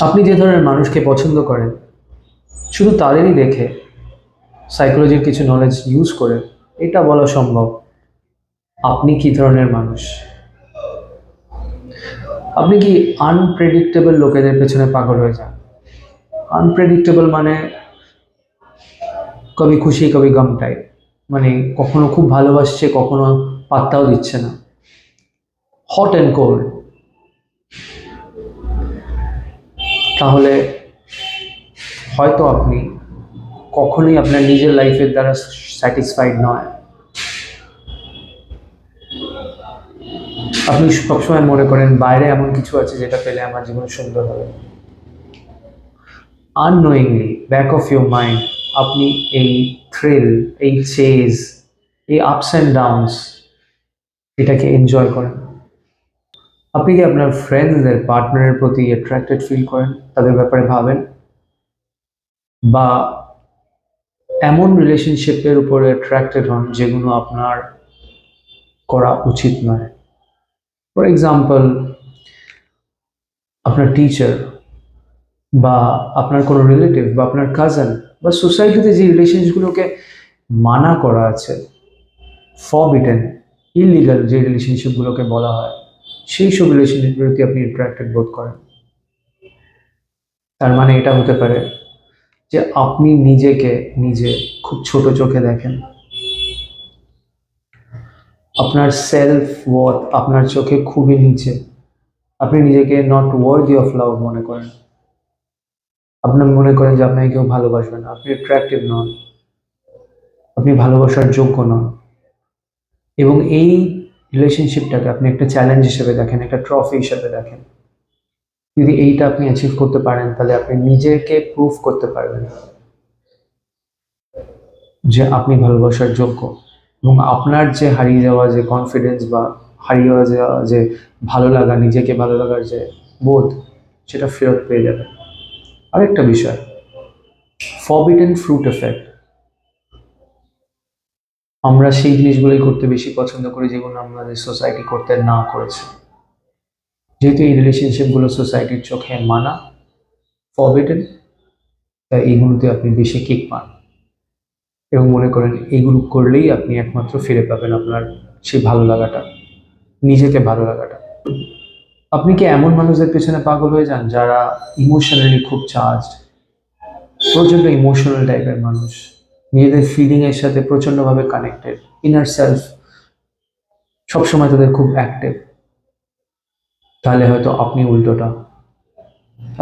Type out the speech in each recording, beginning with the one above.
আপনি যে ধরনের মানুষকে পছন্দ করেন শুধু তাদেরই দেখে সাইকোলজির কিছু নলেজ ইউজ করে এটা বলা সম্ভব আপনি কি ধরনের মানুষ। আপনি কি আনপ্রেডিক্টেবল লোকেদের পেছনে পাগল হয়ে যান? আনপ্রেডিক্টেবল মানে কবি খুশি কবি গম টাইপ, মানে কখনো খুব ভালোবাসছে কখনো পাত্তাও দিচ্ছে না, হট অ্যান্ড কোল্ড। তাহলে হয়তো আপনি কখনোই আপনার নিজের লাইফের দ্বারা স্যাটিসফাইড নয়। আপনি সবসময় মনে করেন বাইরে এমন কিছু আছে যেটা পেলে আমার জীবন সুন্দর হবে। Unknowingly back of your mind আপনি এই থ্রিল, এই চেজ, এই আপস অ্যান্ড ডাউনস এটাকে এনজয় করেন। আপনি কি আপনার ফ্রেন্ডসদের পার্টনারের প্রতি অ্যাট্রাক্টেড ফিল করেন, তাদের ব্যাপারে ভাবেন, বা এমন রিলেশনশিপের উপরে অ্যাট্রাক্টেড হন যেগুলো আপনার করা উচিত নয়? ফর এক্সাম্পল, আপনার টিচার বা আপনার কোনো রিলেটিভ বা আপনার কাজিন বা সোসাইটিতে যে রিলেশনগুলোকে মানা করা আছে, ফরবিডেন, ইলিগাল যে রিলেশনশিপগুলোকে বলা হয়, সেই সব রিলেশনের প্রতি আপনি অ্যাট্রাক্টেড বোধ করেন। তার মানে এটা হতে পারে যে আপনি নিজেকে নিজে খুব ছোট চোখে দেখেন। আপনার সেলফ ওয়ার্থ আপনার চোখে খুবই নিচে। আপনি নিজেকে নট ওয়ার্দি অফ লাভ মনে করেন। আপনি মনে করেন যে আপনাকে কেউ ভালোবাসবে না, আপনি অ্যাট্রাক্টিভ নন, আপনি ভালোবাসার যোগ্য নন। এবং এই রিলেশনশিপটাকে আপনি একটা চ্যালেঞ্জ হিসেবে দেখেন, একটা ট্রফি হিসেবে দেখেন। যদি এইটা আপনি অ্যাচিভ করতে পারেন তাহলে আপনি নিজেকে প্রুভ করতে পারবেন যে আপনি ভালোবাসার যোগ্য, এবং আপনার যে হারিয়ে যাওয়া যে কনফিডেন্স বা হারিয়ে যাওয়া যে ভালো লাগা, নিজেকে ভালো লাগার যে বোধ, সেটা ফেরত পেয়ে যাবেন। আরেকটা বিষয়, ফরবিডেন ফ্রুট এফেক্ট। আমরা সেই জিনিসগুলোই করতে বেশি পছন্দ করি যেগুলো আমাদের সোসাইটি করতে না করেছে। যেহেতু এই রিলেশনশিপগুলো সোসাইটির চোখে মানা, ফরবিডেন, তাই এইগুলোতে আপনি বেশি কিক পান এবং মনে করেন এইগুলো করলেই আপনি একমাত্র ফিরে পাবেন আপনার সেই ভালো লাগাটা, নিজেকে ভালো লাগাটা। আপনি কি এমন মানুষদের পেছনে পাগল হয়ে যান যারা ইমোশনালি খুব চার্জড, প্রচন্ড ইমোশনাল টাইপের মানুষ, নিজেদের ফিলিং এর সাথে প্রচন্ডভাবে কানেক্টেড, ইনার সেলফ সবসময় তাদের খুব অ্যাক্টিভ? তাহলে হয়তো আপনি উল্টোটা,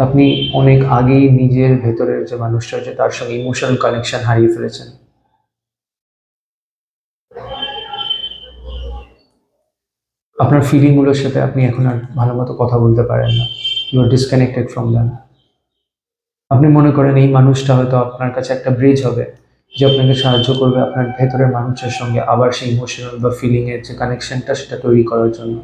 আপনি অনেক আগেই নিজের ভেতরের যে মানুষটা আছে তার সঙ্গে ইমোশনাল কানেকশন হারিয়ে ফেলেছেন। আপনার ফিলিংগুলোর সাথে আপনি এখন আর ভালো মতো কথা বলতে পারেন না, you are disconnected from them. আপনি মনে করেন এই মানুষটা হয়তো আপনার কাছে একটা ব্রিজ হবে, যে আপনাকে সাহায্য করবে আপনার ভেতরের মানুষের সঙ্গে আবার সেই ইমোশনাল বা ফিলিংয়ের যে কানেকশনটা সেটা তৈরি করার জন্য।